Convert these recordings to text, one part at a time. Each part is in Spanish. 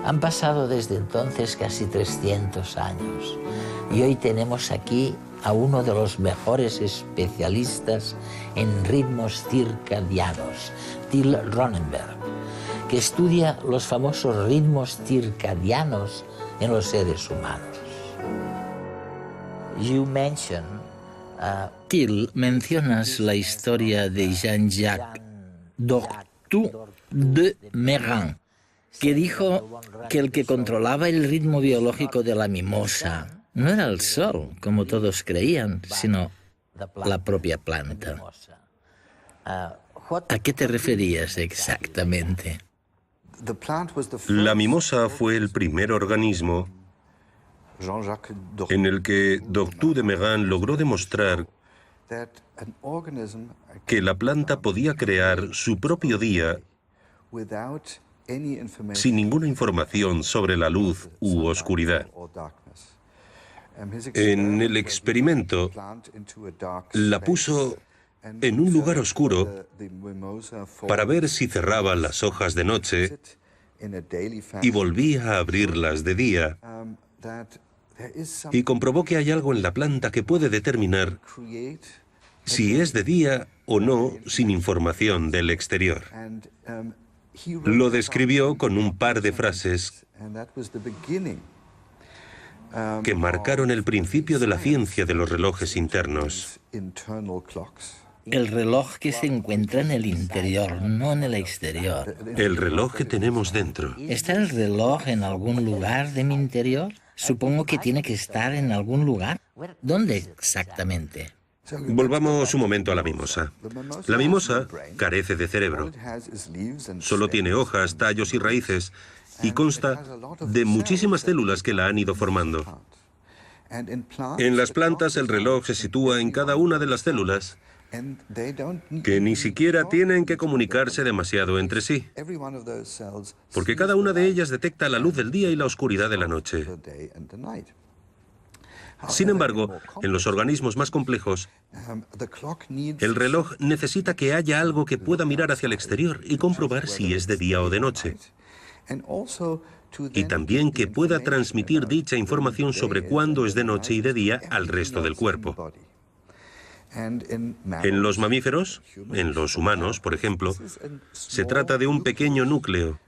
Han pasado desde entonces casi 300 años y hoy tenemos aquí a uno de los mejores especialistas en ritmos circadianos, Till Ronenberg, que estudia los famosos ritmos circadianos en los seres humanos. Till, mencionas la historia de Jean-Jacques Dortu de Meyrin, que dijo que el que controlaba el ritmo biológico de la mimosa no era el sol, como todos creían, sino la propia planta. ¿A qué te referías exactamente? La mimosa fue el primer organismo en el que Dortu de Meyrin logró demostrar que la planta podía crear su propio día sin ninguna información sobre la luz u oscuridad. En el experimento, la puso en un lugar oscuro para ver si cerraba las hojas de noche y volvía a abrirlas de día, y comprobó que hay algo en la planta que puede determinar si es de día o no sin información del exterior. Lo describió con un par de frases que marcaron el principio de la ciencia de los relojes internos. El reloj que se encuentra en el interior, no en el exterior. El reloj que tenemos dentro. ¿Está el reloj en algún lugar de mi interior? Supongo que tiene que estar en algún lugar. ¿Dónde exactamente? Volvamos un momento a la mimosa. La mimosa carece de cerebro. Solo tiene hojas, tallos y raíces, y consta de muchísimas células que la han ido formando. En las plantas el reloj se sitúa en cada una de las células, que ni siquiera tienen que comunicarse demasiado entre sí, porque cada una de ellas detecta la luz del día y la oscuridad de la noche. Sin embargo, en los organismos más complejos, el reloj necesita que haya algo que pueda mirar hacia el exterior y comprobar si es de día o de noche. Y también que pueda transmitir dicha información sobre cuándo es de noche y de día al resto del cuerpo. En los mamíferos, en los humanos, por ejemplo, se trata de un pequeño núcleo,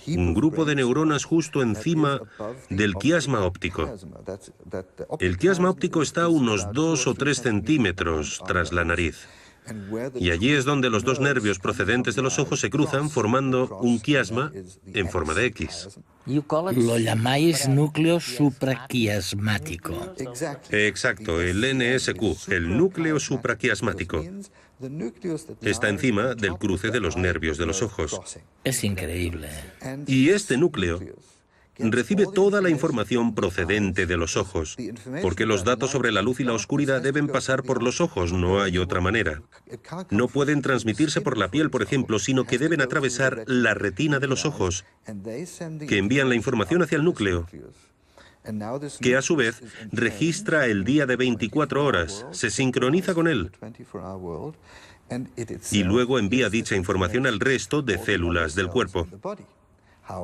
un grupo de neuronas justo encima del quiasma óptico. El quiasma óptico está a unos 2 o 3 centímetros tras la nariz. Y allí es donde los dos nervios procedentes de los ojos se cruzan formando un quiasma en forma de X. Lo llamáis núcleo supraquiasmático. Exacto, el NSQ, el núcleo supraquiasmático. Está encima del cruce de los nervios de los ojos. Es increíble. Y este núcleo recibe toda la información procedente de los ojos, porque los datos sobre la luz y la oscuridad deben pasar por los ojos, no hay otra manera. No pueden transmitirse por la piel, por ejemplo, sino que deben atravesar la retina de los ojos, que envían la información hacia el núcleo, que a su vez registra el día de 24 horas, se sincroniza con él, y luego envía dicha información al resto de células del cuerpo.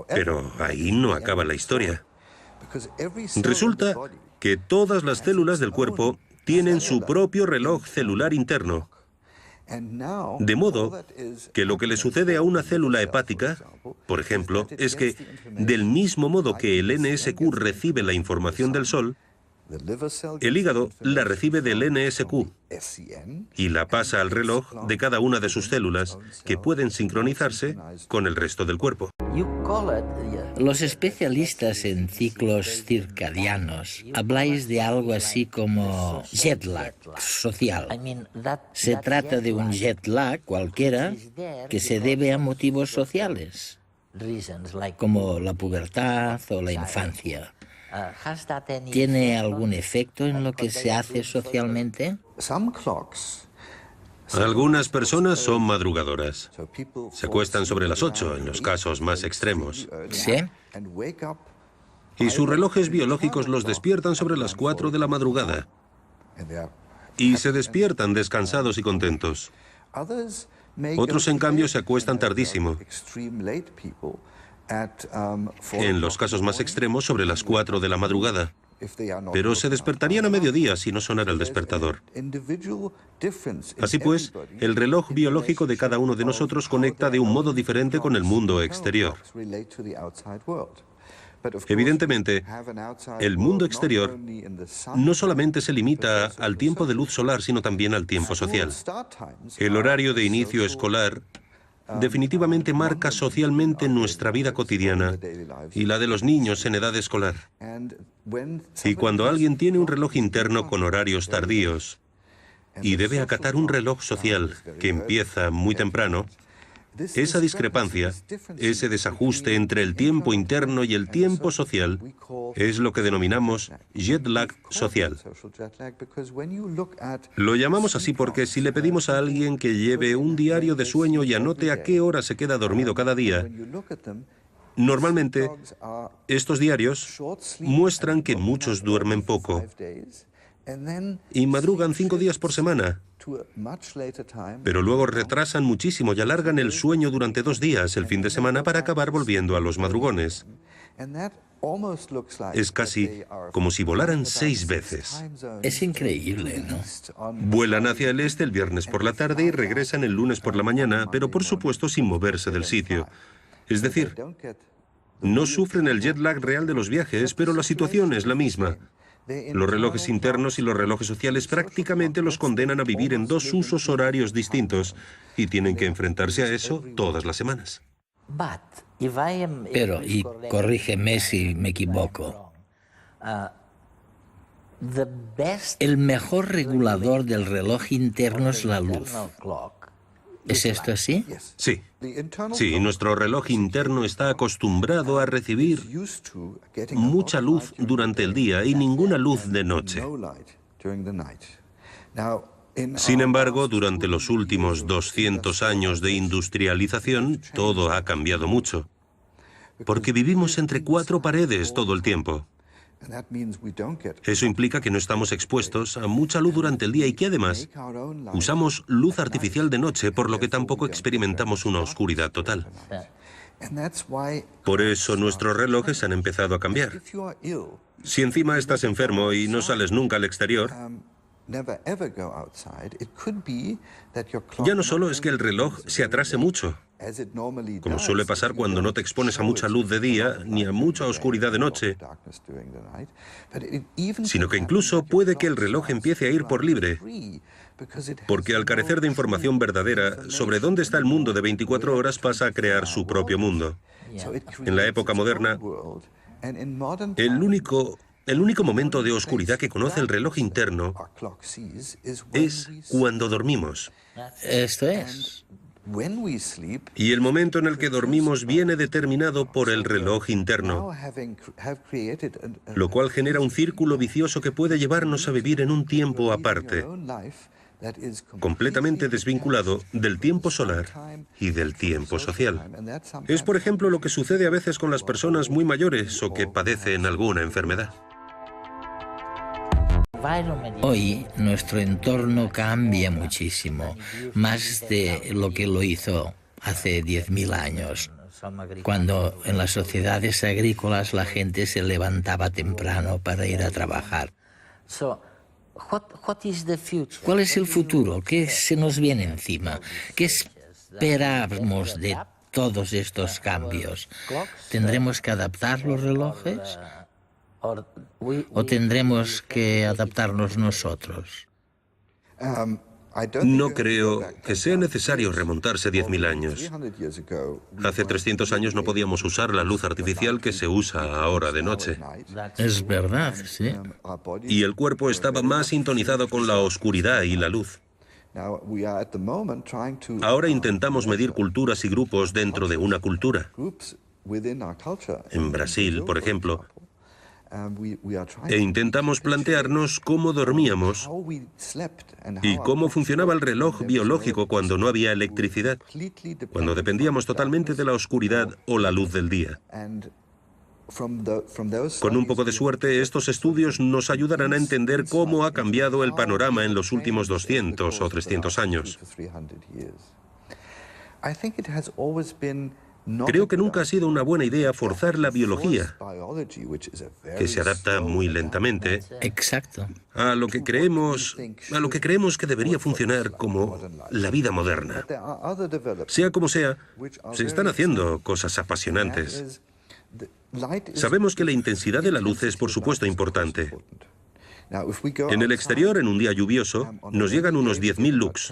Pero ahí no acaba la historia. Resulta que todas las células del cuerpo tienen su propio reloj celular interno. De modo que lo que le sucede a una célula hepática, por ejemplo, es que, del mismo modo que el NSQ recibe la información del sol, el hígado la recibe del NSQ y la pasa al reloj de cada una de sus células, que pueden sincronizarse con el resto del cuerpo. Los especialistas en ciclos circadianos habláis de algo así como jet lag social. Se trata de un jet lag cualquiera que se debe a motivos sociales, como la pubertad o la infancia. ¿Tiene algún efecto en lo que se hace socialmente? Algunas personas son madrugadoras. Se acuestan sobre las 8 en los casos más extremos. ¿Sí? Y sus relojes biológicos los despiertan sobre las 4 de la madrugada. Y se despiertan descansados y contentos. Otros, en cambio, se acuestan tardísimo. En los casos más extremos, sobre las 4 de la madrugada. Pero se despertarían a mediodía si no sonara el despertador. Así pues, el reloj biológico de cada uno de nosotros conecta de un modo diferente con el mundo exterior. Evidentemente, el mundo exterior no solamente se limita al tiempo de luz solar, sino también al tiempo social. El horario de inicio escolar definitivamente marca socialmente nuestra vida cotidiana y la de los niños en edad escolar. Y cuando alguien tiene un reloj interno con horarios tardíos y debe acatar un reloj social que empieza muy temprano, esa discrepancia, ese desajuste entre el tiempo interno y el tiempo social, es lo que denominamos jet lag social. Lo llamamos así porque si le pedimos a alguien que lleve un diario de sueño y anote a qué hora se queda dormido cada día, normalmente estos diarios muestran que muchos duermen poco y madrugan 5 días por semana, pero luego retrasan muchísimo y alargan el sueño durante 2 días el fin de semana para acabar volviendo a los madrugones. Es casi como si volaran 6 veces. Es increíble, ¿no? Vuelan hacia el este el viernes por la tarde y regresan el lunes por la mañana, pero por supuesto sin moverse del sitio. Es decir, no sufren el jet lag real de los viajes, pero la situación es la misma. Los relojes internos y los relojes sociales prácticamente los condenan a vivir en 2 usos horarios distintos y tienen que enfrentarse a eso todas las semanas. Pero, y corrígeme si me equivoco, el mejor regulador del reloj interno es la luz. ¿Es esto así? Sí. Sí, nuestro reloj interno está acostumbrado a recibir mucha luz durante el día y ninguna luz de noche. Sin embargo, durante los últimos 200 años de industrialización, todo ha cambiado mucho, porque vivimos entre 4 paredes todo el tiempo. Eso implica que no estamos expuestos a mucha luz durante el día y que además usamos luz artificial de noche, por lo que tampoco experimentamos una oscuridad total. Por eso nuestros relojes han empezado a cambiar. Si encima estás enfermo y no sales nunca al exterior, ya no solo es que el reloj se atrase mucho, como suele pasar cuando no te expones a mucha luz de día ni a mucha oscuridad de noche, sino que incluso puede que el reloj empiece a ir por libre, porque al carecer de información verdadera sobre dónde está el mundo de 24 horas pasa a crear su propio mundo. En la época moderna, el único momento de oscuridad que conoce el reloj interno es cuando dormimos. Esto es. Y el momento en el que dormimos viene determinado por el reloj interno, lo cual genera un círculo vicioso que puede llevarnos a vivir en un tiempo aparte, completamente desvinculado del tiempo solar y del tiempo social. Es, por ejemplo, lo que sucede a veces con las personas muy mayores o que padecen alguna enfermedad. Hoy nuestro entorno cambia muchísimo, más de lo que lo hizo hace 10.000 años, cuando en las sociedades agrícolas la gente se levantaba temprano para ir a trabajar. ¿Cuál es el futuro? ¿Qué se nos viene encima? ¿Qué esperamos de todos estos cambios? ¿Tendremos que adaptar los relojes? ¿O tendremos que adaptarnos nosotros? No creo que sea necesario remontarse 10.000 años. Hace 300 años no podíamos usar la luz artificial que se usa ahora de noche. Es verdad, sí. Y el cuerpo estaba más sintonizado con la oscuridad y la luz. Ahora intentamos medir culturas y grupos dentro de una cultura. En Brasil, por ejemplo, e intentamos plantearnos cómo dormíamos y cómo funcionaba el reloj biológico cuando no había electricidad, cuando dependíamos totalmente de la oscuridad o la luz del día. Con un poco de suerte, estos estudios nos ayudarán a entender cómo ha cambiado el panorama en los últimos 200 o 300 años. Creo que nunca ha sido una buena idea forzar la biología, que se adapta muy lentamente, Exacto. a lo que creemos que debería funcionar como la vida moderna. Sea como sea, se están haciendo cosas apasionantes. Sabemos que la intensidad de la luz es, por supuesto, importante. En el exterior, en un día lluvioso, nos llegan unos 10.000 lux,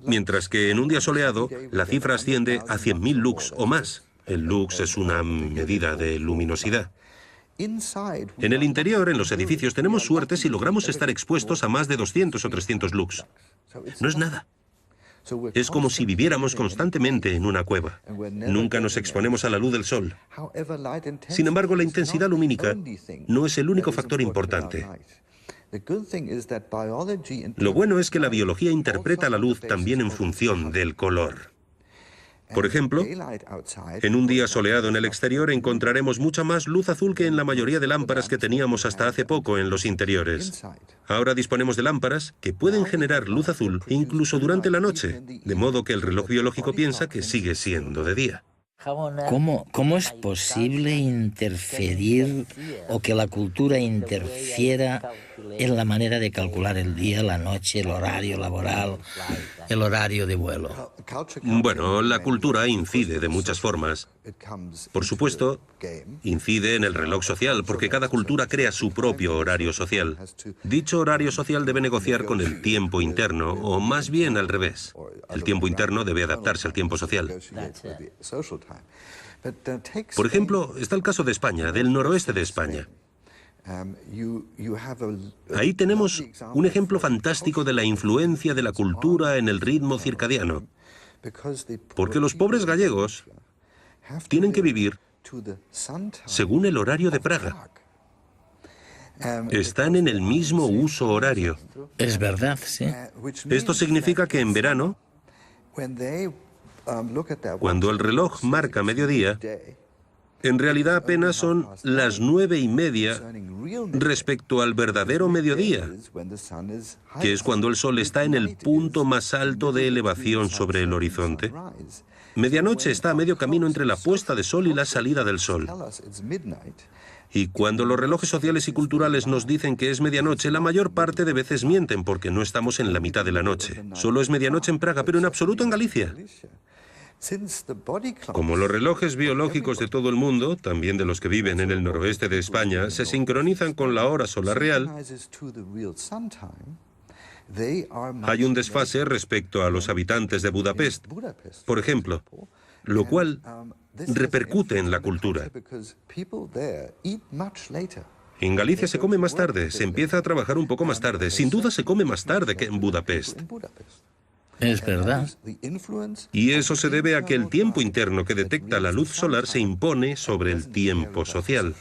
mientras que en un día soleado, la cifra asciende a 100.000 lux o más. El lux es una medida de luminosidad. En el interior, en los edificios, tenemos suerte si logramos estar expuestos a más de 200 o 300 lux. No es nada. Es como si viviéramos constantemente en una cueva. Nunca nos exponemos a la luz del sol. Sin embargo, la intensidad lumínica no es el único factor importante. Lo bueno es que la biología interpreta la luz también en función del color. Por ejemplo, en un día soleado en el exterior encontraremos mucha más luz azul que en la mayoría de lámparas que teníamos hasta hace poco en los interiores. Ahora disponemos de lámparas que pueden generar luz azul incluso durante la noche, de modo que el reloj biológico piensa que sigue siendo de día. ¿Cómo es posible interferir o que la cultura interfiera en la manera de calcular el día, la noche, el horario laboral, el horario de vuelo? Bueno, la cultura incide de muchas formas. Por supuesto, incide en el reloj social, porque cada cultura crea su propio horario social. Dicho horario social debe negociar con el tiempo interno, o más bien al revés. El tiempo interno debe adaptarse al tiempo social. Por ejemplo, está el caso de España, del noroeste de España. Ahí tenemos un ejemplo fantástico de la influencia de la cultura en el ritmo circadiano, porque los pobres gallegos tienen que vivir según el horario de Praga. Están en el mismo uso horario. Es verdad, sí. Esto significa que en verano, cuando el reloj marca mediodía, en realidad apenas son las 9:30 respecto al verdadero mediodía, que es cuando el sol está en el punto más alto de elevación sobre el horizonte. Medianoche está a medio camino entre la puesta de sol y la salida del sol. Y cuando los relojes sociales y culturales nos dicen que es medianoche, la mayor parte de veces mienten porque no estamos en la mitad de la noche. Solo es medianoche en Praga, pero en absoluto en Galicia. Como los relojes biológicos de todo el mundo, también de los que viven en el noroeste de España, se sincronizan con la hora solar real, hay un desfase respecto a los habitantes de Budapest, por ejemplo, lo cual repercute en la cultura. En Galicia se come más tarde, se empieza a trabajar un poco más tarde. Sin duda se come más tarde que en Budapest. Es verdad. Y eso se debe a que el tiempo interno que detecta la luz solar se impone sobre el tiempo social.